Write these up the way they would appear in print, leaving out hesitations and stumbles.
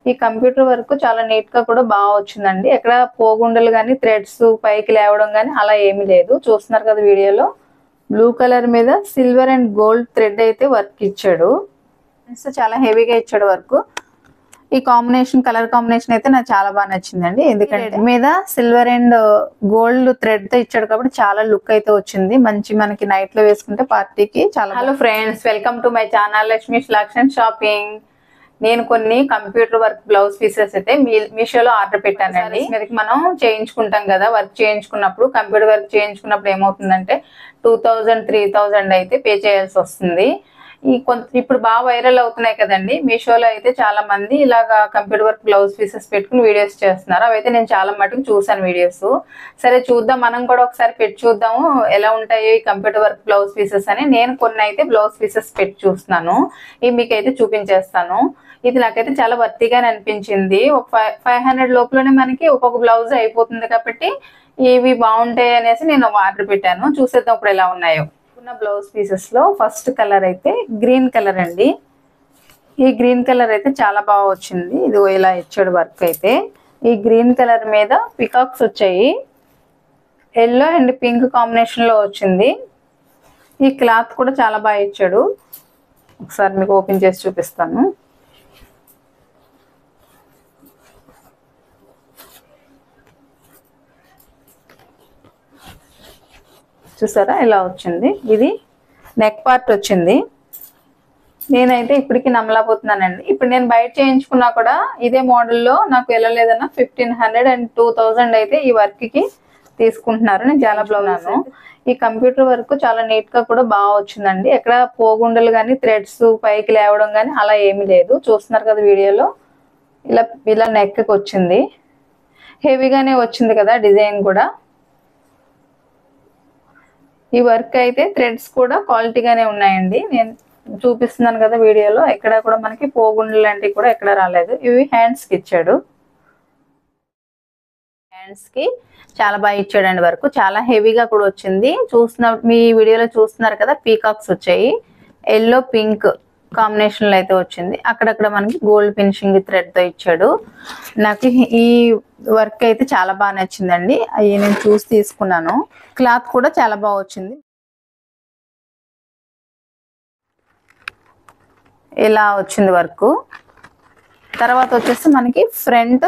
ఈ computer work చాలా neat గా కూడా బాగా వచ్చిందండి. ఎక్కడ పోగుండలు కానీ థ్రెడ్స్ పైకి లేవడం కానీ అలా ఏమీ లేదు. చూస్తున్నారు కదా వీడియోలో. బ్లూ కలర్ మీద సిల్వర్ అండ్ గోల్డ్ థ్రెడ్ అయితే వర్క్ ఇచ్చాడు. చాలా హెవీగా ఇచ్చాడు వర్క్. ఈ కాంబినేషన్ కలర్ కాంబినేషన్ అయితే నాకు చాలా బాగా నచ్చిందండి. ఎందుకంటే మీద సిల్వర్ అండ్ గోల్డ్ థ్రెడ్ తో ఇచ్చాడు కాబట్టి చాలా లుక్ అయితే వచ్చింది. మంచి మనకి నైట్ లో వేసుకుంటే పార్టీకి చాలా. Hello friends, welcome to my channel Lakshmi collection shopping. నేను కొన్ని కంప్యూటర్ వర్క్ బ్లౌజ్ పీసెస్ అయితే మీషోలో ఆర్డర్ పెట్టానండి. మీదకి మనం చేయించుకుంటాం కదా, వర్క్ చేయించుకున్నప్పుడు కంప్యూటర్ వర్క్ చేయించుకున్నప్పుడు ఏమవుతుందంటే 2000 3000 అయితే పే చేయాల్సి వస్తుంది. ఇప్పుడు బాగా వైరల్ అవుతున్నాయి కదండి. మీషోలో అయితే చాలా మంది ఇలాగా కంప్యూటర్ వర్క్ బ్లౌజ్ పీసెస్ పెట్టుకుని వీడియోస్ చేస్తున్నారు. అవైతే నేను చాలా మటుకు చూసాను వీడియోస్. సరే చూద్దాం, మనం కూడా ఒకసారి పెట్టి చూద్దాము ఎలా ఉంటాయో ఈ కంప్యూటర్ వర్క్ బ్లౌజ్ పీసెస్ అని. నేను కొన్ని అయితే బ్లౌజ్ పీసెస్ పెట్టి చూస్తున్నాను. ఇవి మీకైతే చూపించేస్తాను. ఇది నాకైతే చాలా వర్తిగానే అనిపించింది. ఒక 500 లోపలనే మనకి ఒక్కొక్క బ్లౌజ్ అయిపోతుంది కాబట్టి ఇవి బాగుంటాయి అనేసి నేను ఆర్డర్ పెట్టాను. చూసేద్దాం ఇప్పుడు ఎలా ఉన్నాయో. బ్లౌజ్ పీసెస్ లో ఫస్ట్ కలర్ అయితే గ్రీన్ కలర్ అండి. ఈ గ్రీన్ కలర్ అయితే చాలా బాగా వచ్చింది. ఇది ఇలా ఇచ్చాడు వర్క్ అయితే. ఈ గ్రీన్ కలర్ మీద పికాక్స్ వచ్చాయి. ఎల్లో అండ్ పింక్ కాంబినేషన్ లో వచ్చింది. ఈ క్లాత్ కూడా చాలా బాగా ఇచ్చాడు. ఒకసారి మీకు ఓపెన్ చేసి చూపిస్తాను. చూసారా ఇలా వచ్చింది. ఇది నెక్ పార్ట్ వచ్చింది. నేనైతే ఇప్పటికి నమ్మలేకపోతున్నానండి. ఇప్పుడు నేను బయట చేయించుకున్నా కూడా ఇదే మోడల్లో నాకు వెళ్ళలేదన్నా 1500 and 2000 అయితే ఈ వర్క్ కి తీసుకుంటున్నారు. నేను చాలా బ్లౌజ్. ఈ కంప్యూటర్ వర్క్ చాలా నీట్ గా కూడా బాగా వచ్చిందండి. ఎక్కడ పోగుండలు కానీ థ్రెడ్స్ పైకి లేవడం కానీ అలా ఏమీ లేదు. చూస్తున్నారు కదా వీడియోలో. ఇలా నెక్ కి వచ్చింది. హెవీగానే వచ్చింది కదా డిజైన్ కూడా. ఈ వర్క్ అయితే థ్రెడ్స్ కూడా క్వాలిటీగానే ఉన్నాయండి. నేను చూపిస్తున్నాను కదా వీడియోలో. ఎక్కడ కూడా మనకి పోగుండలు లాంటివి కూడా ఎక్కడ రాలేదు. ఇవి హ్యాండ్స్ కి ఇచ్చాడు. హ్యాండ్స్ కి చాలా బాగా ఇచ్చాడండి వర్క్. చాలా హెవీగా కూడా వచ్చింది. మీ వీడియోలో చూస్తున్నారు కదా, పీకాక్స్ వచ్చాయి. ఎల్లో పింక్ కాంబినేషన్ లో అయితే వచ్చింది. అక్కడక్కడ మనకి గోల్డ్ ఫినిషింగ్ థ్రెడ్ తో ఇచ్చాడు. నాకు ఈ వర్క్ అయితే చాలా బాగా నచ్చిందండి. అవి నేను చూసి తీసుకున్నాను. క్లాత్ కూడా చాలా బాగా వచ్చింది. ఇలా వచ్చింది వర్క్. తర్వాత వచ్చేసి మనకి ఫ్రంట్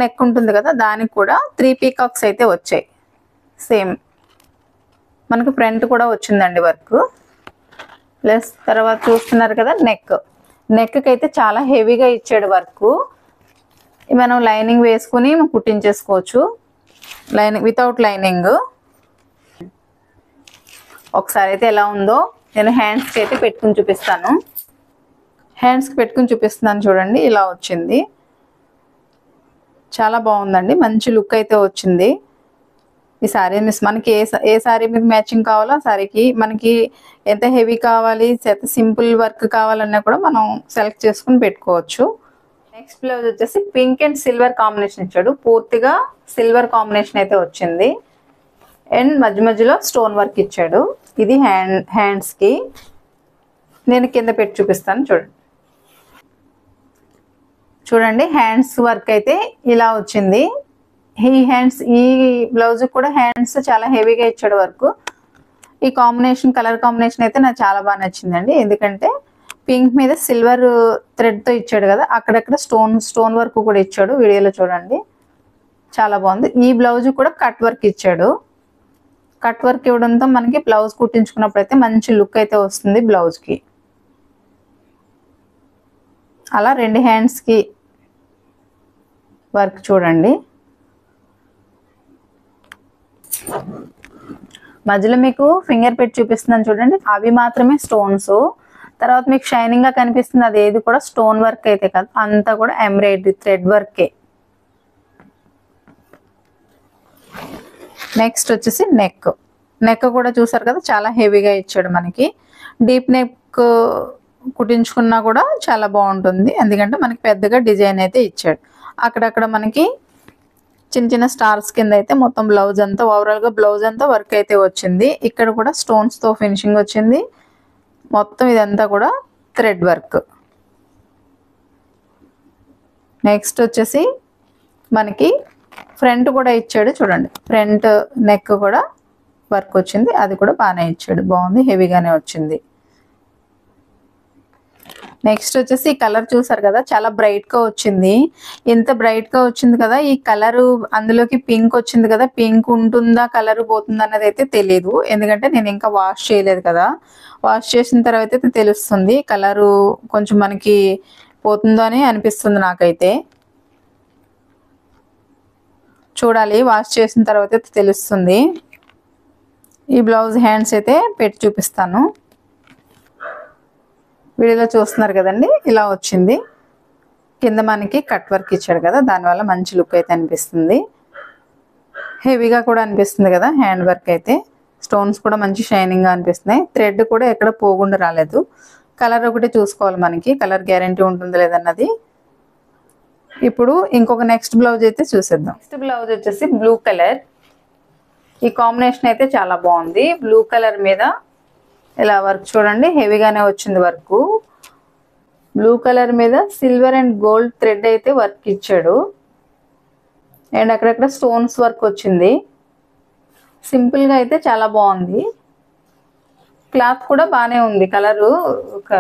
నెక్ ఉంటుంది కదా, దానికి కూడా 3 పీకాక్స్ అయితే వచ్చాయి. సేమ్ మనకి ఫ్రంట్ కూడా వచ్చిందండి వర్క్. ప్లస్ తర్వాత చూస్తున్నారు కదా నెక్ కి అయితే చాలా హెవీగా ఇచ్చాడు వర్క్. మనం లైనింగ్ వేసుకుని కుట్టించేసుకోవచ్చు. Without lining. ఒకసారి అయితే ఎలా ఉందో నేను హ్యాండ్స్కి అయితే పెట్టుకుని చూపిస్తాను. హ్యాండ్స్కి పెట్టుకుని చూపిస్తున్నాను చూడండి. ఇలా వచ్చింది. చాలా బాగుందండి. మంచి లుక్ అయితే వచ్చింది. ఈ శారీ మనకి ఏ శారీ మీద మ్యాచింగ్ కావాలో ఆ శారీకి మనకి ఎంత హెవీ కావాలి, సింపుల్ వర్క్ కావాలన్నా కూడా మనం సెలెక్ట్ చేసుకుని పెట్టుకోవచ్చు. నెక్స్ట్ బ్లౌజ్ వచ్చేసి పింక్ అండ్ సిల్వర్ కాంబినేషన్ ఇచ్చాడు. పూర్తిగా సిల్వర్ కాంబినేషన్ అయితే వచ్చింది. అండ్ మధ్యలో స్టోన్ వర్క్ ఇచ్చాడు. ఇది హ్యాండ్స్ కి. నేను కింద పెట్టి చూపిస్తాను చూడండి. హ్యాండ్స్ వర్క్ అయితే ఇలా వచ్చింది. ఈ బ్లౌజ్ కూడా హ్యాండ్స్ చాలా హెవీగా ఇచ్చాడు వర్క్. ఈ కలర్ కాంబినేషన్ అయితే నాకు చాలా బాగా నచ్చిందండి. ఎందుకంటే పింక్ మీద సిల్వర్ థ్రెడ్ తో ఇచ్చాడు కదా, అక్కడక్కడ స్టోన్ వర్క్ కూడా ఇచ్చాడు. వీడియోలో చూడండి చాలా బాగుంది. ఈ బ్లౌజ్ కూడా కట్ వర్క్ ఇచ్చాడు. కట్ వర్క్ ఇవ్వడంతో మనకి బ్లౌజ్ కుట్టించుకున్నప్పుడు అయితే మంచి లుక్ అయితే వస్తుంది బ్లౌజ్ కి. అలా 2 హ్యాండ్స్ కి వర్క్ చూడండి. మధ్యలో మీకు ఫింగర్ పెట్టి చూపిస్తున్నాను చూడండి. అవి మాత్రమే స్టోన్స్. తర్వాత మీకు షైనింగ్ గా కనిపిస్తుంది అది ఏది కూడా స్టోన్ వర్క్ అయితే కాదు, అంతా కూడా ఎంబ్రాయిడరీ థ్రెడ్ వర్కే. నెక్స్ట్ వచ్చేసి నెక్ కూడా చూసారు కదా, చాలా హెవీగా ఇచ్చాడు మనకి. డీప్ నెక్ కుట్టించుకున్నా కూడా చాలా బాగుంటుంది. ఎందుకంటే మనకి పెద్దగా డిజైన్ అయితే ఇచ్చాడు. అక్కడక్కడ మనకి చిన్న స్టార్స్ కింద అయితే మొత్తం బ్లౌజ్ అంతా ఓవరాల్ గా బ్లౌజ్ అంతా వర్క్ అయితే వచ్చింది. ఇక్కడ కూడా స్టోన్స్ తో ఫినిషింగ్ వచ్చింది. మొత్తం ఇదంతా కూడా థ్రెడ్ వర్క్. నెక్స్ట్ వచ్చేసి మనకి ఫ్రంట్ కూడా ఇచ్చాడు చూడండి, ఫ్రంట్ నెక్ కూడా వర్క్ వచ్చింది, అది కూడా బాగానే ఇచ్చాడు, బాగుంది, హెవీగానే వచ్చింది. నెక్స్ట్ వచ్చేసి ఈ కలర్ చూసారు కదా, చాలా బ్రైట్ గా వచ్చింది. ఇంత బ్రైట్ గా వచ్చింది కదా, ఈ కలర్ అందులోకి పింక్ వచ్చింది కదా, పింక్ ఉంటుందా కలర్ పోతుందా అన్నది అయితే తెలియదు, ఎందుకంటే నేను ఇంకా వాష్ చేయలేదు కదా. వాష్ చేసిన తర్వాత అయితే తెలుస్తుంది కలరు కొంచెం మనకి పోతుందో అని అనిపిస్తుంది నాకైతే. చూడాలి, వాష్ చేసిన తర్వాత అయితే తెలుస్తుంది. ఈ బ్లౌజ్ హ్యాండ్స్ అయితే పెట్టి చూపిస్తాను. వీడియోలో చూస్తున్నారు కదండి, ఇలా వచ్చింది. కింద మనకి కట్ వర్క్ ఇచ్చాడు కదా, దానివల్ల మంచి లుక్ అయితే అనిపిస్తుంది, హెవీగా కూడా అనిపిస్తుంది కదా. హ్యాండ్ వర్క్ అయితే స్టోన్స్ కూడా మంచి షైనింగ్ గా అనిపిస్తున్నాయి. థ్రెడ్ కూడా ఎక్కడ పోకుండా రాలేదు. కలర్ ఒకటి చూసుకోవాలి, మనకి కలర్ గ్యారంటీ ఉంటుంది లేదన్నది. ఇప్పుడు ఇంకొక నెక్స్ట్ బ్లౌజ్ అయితే చూసేద్దాం. నెక్స్ట్ బ్లౌజ్ వచ్చేసి బ్లూ కలర్. ఈ కాంబినేషన్ అయితే చాలా బాగుంది. బ్లూ కలర్ మీద ఇలా వర్క్ చూడండి, హెవీగానే వచ్చింది వర్క్. బ్లూ కలర్ మీద సిల్వర్ అండ్ గోల్డ్ థ్రెడ్ అయితే వర్క్ ఇచ్చాడు, అండ్ అక్కడక్కడ స్టోన్స్ వర్క్ వచ్చింది. సింపుల్ గా అయితే చాలా బాగుంది. క్లాత్ కూడా బాగానే ఉంది. కలరు ఒక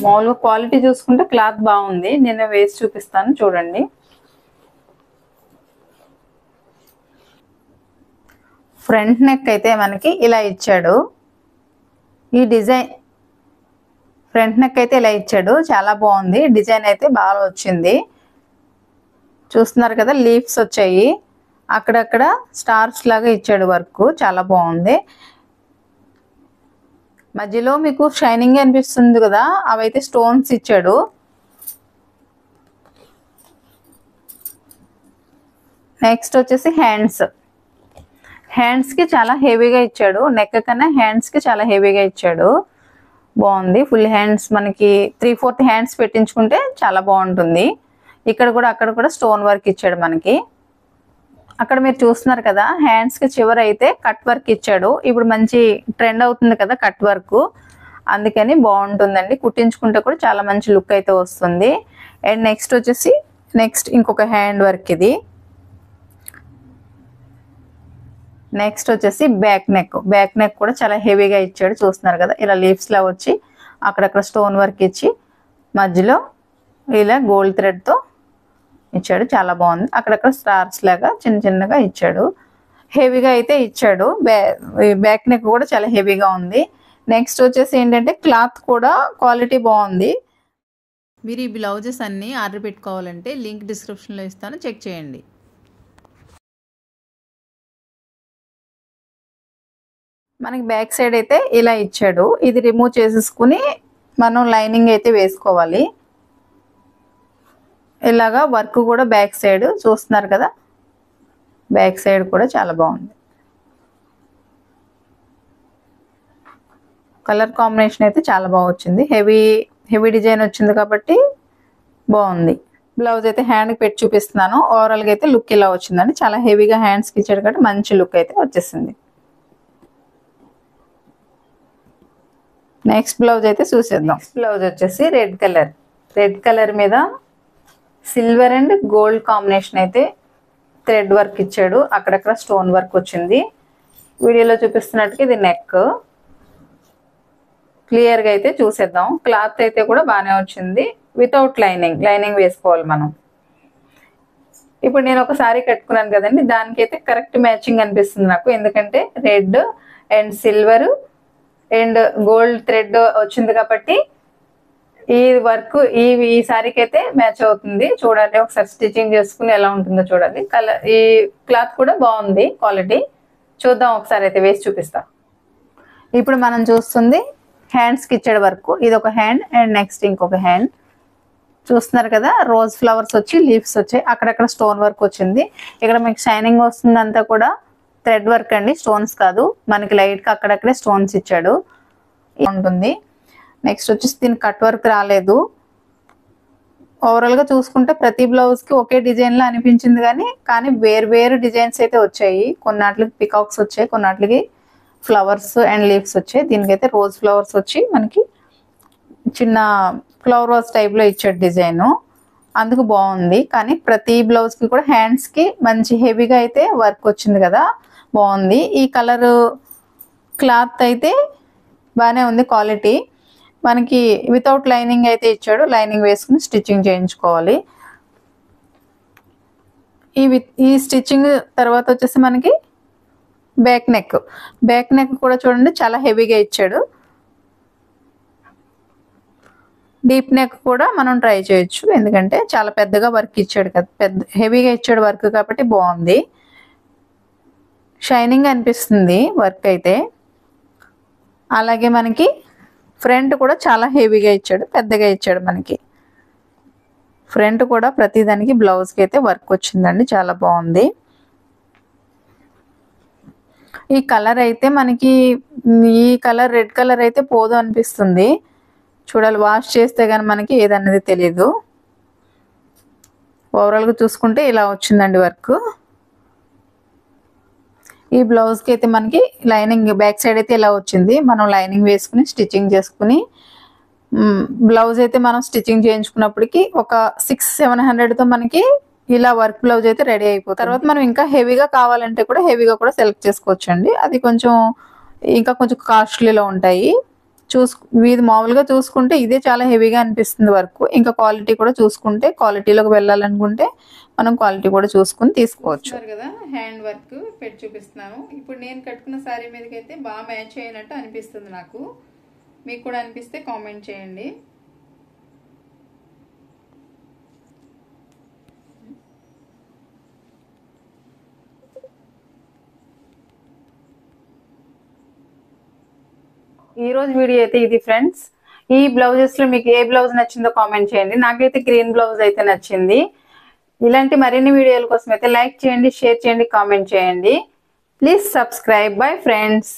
మామూలుగా క్వాలిటీ చూసుకుంటే క్లాత్ బాగుంది. నేను వేసి చూపిస్తాను చూడండి. ఫ్రంట్ నెక్ అయితే మనకి ఇలా ఇచ్చాడు. ఈ డిజైన్ ఫ్రంట్ నెక్ అయితే ఇలా ఇచ్చాడు, చాలా బాగుంది. డిజైన్ అయితే బాగా వచ్చింది. చూస్తున్నారు కదా, లీవ్స్ వచ్చాయి, అక్కడక్కడ స్టార్స్ లాగా ఇచ్చాడు వర్క్, చాలా బాగుంది. మధ్యలో మీకు షైనింగ్ అనిపిస్తుంది కదా, అవైతే స్టోన్స్ ఇచ్చాడు. నెక్స్ట్ వచ్చేసి హ్యాండ్స్ కి చాలా హెవీగా ఇచ్చాడు. నెక్ కన్నా హ్యాండ్స్ కి చాలా హెవీగా ఇచ్చాడు, బాగుంది. ఫుల్ హ్యాండ్స్ మనకి 3/4 హ్యాండ్స్ పెట్టించుకుంటే చాలా బాగుంటుంది. ఇక్కడ కూడా అక్కడ కూడా స్టోన్ వర్క్ ఇచ్చాడు మనకి. అక్కడ మీరు చూస్తున్నారు కదా, హ్యాండ్స్ కి చివర అయితే కట్ వర్క్ ఇచ్చాడు. ఇప్పుడు మంచి ట్రెండ్ అవుతుంది కదా కట్ వర్క్, అందుకని బాగుంటుందండి. కుట్టించుకుంటే కూడా చాలా మంచి లుక్ అయితే వస్తుంది. అండ్ నెక్స్ట్ వచ్చేసి ఇంకొక హ్యాండ్ వర్క్ ఇది. నెక్స్ట్ వచ్చేసి బ్యాక్ నెక్ కూడా చాలా హెవీగా ఇచ్చాడు. చూస్తున్నారు కదా, ఇలా లీవ్స్ లా వచ్చి అక్కడక్కడ స్టోన్ వర్క్ ఇచ్చి మధ్యలో ఇలా గోల్డ్ థ్రెడ్ తో ఇచ్చాడు, చాలా బాగుంది. అక్కడక్కడ స్టార్స్ లాగా చిన్న చిన్నగా ఇచ్చాడు, హెవీగా అయితే ఇచ్చాడు. బ్యాక్ నెక్ కూడా చాలా హెవీగా ఉంది. నెక్స్ట్ వచ్చేసి ఏంటంటే క్లాత్ కూడా క్వాలిటీ బాగుంది. మీరు ఈ బ్లౌజెస్ అన్ని ఆర్డర్ పెట్టుకోవాలంటే లింక్ డిస్క్రిప్షన్లో ఇస్తాను, చెక్ చేయండి. మనకి బ్యాక్ సైడ్ అయితే ఇలా ఇచ్చాడు. ఇది రిమూవ్ చేసేసుకుని మనం లైనింగ్ అయితే వేసుకోవాలి. ఇలాగా వర్క్ కూడా బ్యాక్ సైడ్ చూస్తున్నారు కదా, బ్యాక్ సైడ్ కూడా చాలా బాగుంది. కలర్ కాంబినేషన్ అయితే చాలా బాగా వచ్చింది. హెవీ డిజైన్ వచ్చింది కాబట్టి బాగుంది. బ్లౌజ్ అయితే హ్యాండ్కి పెట్టి చూపిస్తున్నాను. ఓవరాల్గా అయితే లుక్ ఇలా వచ్చిందండి. చాలా హెవీగా హ్యాండ్స్కి ఇచ్చాడు కాబట్టి మంచి లుక్ అయితే వచ్చేసింది. నెక్స్ట్ బ్లౌజ్ అయితే చూసేద్దాం. నెక్స్ట్ బ్లౌజ్ వచ్చేసి రెడ్ కలర్ మీద సిల్వర్ అండ్ గోల్డ్ కాంబినేషన్ అయితే థ్రెడ్ వర్క్ ఇచ్చాడు. అక్కడక్కడ స్టోన్ వర్క్ వచ్చింది. వీడియోలో చూపిస్తున్నట్టుగా ఇది నెక్. క్లియర్గా అయితే చూసేద్దాం. క్లాత్ అయితే కూడా బాగానే వచ్చింది. వితౌట్ లైనింగ్ వేసుకోవాలి మనం. ఇప్పుడు నేను ఒక సారీ కట్టుకున్నాను కదండి, దానికైతే కరెక్ట్ మ్యాచింగ్ అనిపిస్తుంది నాకు. ఎందుకంటే red and silver and gold thread వచ్చింది కాబట్టి ఈ వర్క్ ఈ సారీకి అయితే మ్యాచ్ అవుతుంది. చూడాలి, ఒకసారి స్టిచ్చింగ్ చేసుకుని ఎలా ఉంటుందో చూడాలి. ఈ క్లాత్ కూడా బాగుంది క్వాలిటీ. చూద్దాం ఒకసారి అయితే వేసి చూపిస్తా. ఇప్పుడు మనం చూస్తుంది హ్యాండ్స్కి ఇచ్చాడు వర్క్. ఇది ఒక హ్యాండ్ అండ్ నెక్స్ట్ ఇంకొక హ్యాండ్. చూస్తున్నారు కదా, రోజ్ ఫ్లవర్స్ వచ్చి లీవ్స్ వచ్చాయి, అక్కడక్కడ స్టోన్ వర్క్ వచ్చింది. ఇక్కడ మీకు షైనింగ్ వస్తుంది, అంతా కూడా థ్రెడ్ వర్క్ అండి, స్టోన్స్ కాదు. మనకి లైట్ గా అక్కడక్కడే స్టోన్స్ ఇచ్చాడు ఉంటుంది. నెక్స్ట్ వచ్చేసి దీనికి కట్ వర్క్ రాలేదు. ఓవరాల్ గా చూసుకుంటే ప్రతి బ్లౌజ్ కి ఒకే డిజైన్ లా అనిపించింది, కానీ వేరు డిజైన్స్ అయితే వచ్చాయి. కొన్నాట్లకి పికాక్స్ వచ్చాయి, కొన్నాట్లకి ఫ్లవర్స్ అండ్ లీవ్స్ వచ్చాయి. దీనికైతే రోజ్ ఫ్లవర్స్ వచ్చి మనకి చిన్న ఫ్లవర్ వాజ్ టైప్లో ఇచ్చాడు డిజైన్, అందుకు బాగుంది. కానీ ప్రతి బ్లౌజ్కి కూడా హ్యాండ్స్కి మంచి హెవీగా అయితే వర్క్ వచ్చింది కదా, బాగుంది. ఈ కలర్ క్లాత్ అయితే బాగానే ఉంది క్వాలిటీ. మనకి వితౌట్ లైనింగ్ అయితే ఇచ్చాడు, లైనింగ్ వేసుకుని స్టిచ్చింగ్ చేయించుకోవాలి. ఈ స్టిచ్చింగ్ తర్వాత వచ్చేసి మనకి బ్యాక్ నెక్ కూడా చూడండి చాలా హెవీగా ఇచ్చాడు. డీప్ నెక్ కూడా మనం ట్రై చేయొచ్చు, ఎందుకంటే చాలా పెద్దగా వర్క్ ఇచ్చాడు కదా, పెద్ద హెవీగా ఇచ్చాడు వర్క్ కాబట్టి బాగుంది. షైనింగ్ అనిపిస్తుంది వర్క్ అయితే. అలాగే మనకి ఫ్రంట్ కూడా చాలా హెవీగా ఇచ్చాడు, పెద్దగా ఇచ్చాడు. మనకి ఫ్రంట్ కూడా ప్రతిదానికి బ్లౌజ్కి అయితే వర్క్ వచ్చిందండి, చాలా బాగుంది. ఈ కలర్ అయితే మనకి ఈ కలర్ రెడ్ కలర్ అయితే పోదు అనిపిస్తుంది. చూడాలి, వాష్ చేస్తే కానీ మనకి ఏదన్నది తెలీదు. ఓవరాల్గా చూసుకుంటే ఇలా వచ్చిందండి వర్క్. ఈ బ్లౌజ్కి అయితే మనకి లైనింగ్ బ్యాక్ సైడ్ అయితే ఇలా వచ్చింది. మనం లైనింగ్ వేసుకుని స్టిచ్చింగ్ చేసుకుని బ్లౌజ్ అయితే మనం స్టిచ్చింగ్ చేయించుకున్నప్పటికి ఒక 600-700తో మనకి ఇలా వర్క్ బ్లౌజ్ అయితే రెడీ అయిపోతుంది. తర్వాత మనం ఇంకా హెవీగా కావాలంటే కూడా హెవీగా కూడా సెలెక్ట్ చేసుకోవచ్చు అండి. అది కొంచెం ఇంకా కొంచెం కాస్ట్లీలో ఉంటాయి. ఇది మామూలుగా చూసుకుంటే ఇదే చాలా హెవీగా అనిపిస్తుంది వర్క్. ఇంకా క్వాలిటీ కూడా చూసుకుంటే, క్వాలిటీలోకి వెళ్ళాలనుకుంటే మనం క్వాలిటీ కూడా చూసుకుని తీసుకోవచ్చు కదా. హ్యాండ్ వర్క్ పెట్టి చూపిస్తున్నాను. ఇప్పుడు నేను కట్టుకున్న శారీ మీదకి అయితే బాగా మ్యాచ్ అయినట్టు అనిపిస్తుంది నాకు. మీకు కూడా అనిపిస్తే కామెంట్ చేయండి. ఈ రోజు వీడియో అయితే ఇది ఫ్రెండ్స్. ఈ బ్లౌజెస్ లో మీకు ఏ బ్లౌజ్ నచ్చిందో కామెంట్ చేయండి. నాకైతే గ్రీన్ బ్లౌజ్ అయితే నచ్చింది. ఇలాంటి మరిన్ని వీడియోల కోసం అయితే లైక్ చేయండి, షేర్ చేయండి, కామెంట్ చేయండి. Please subscribe. Bye friends.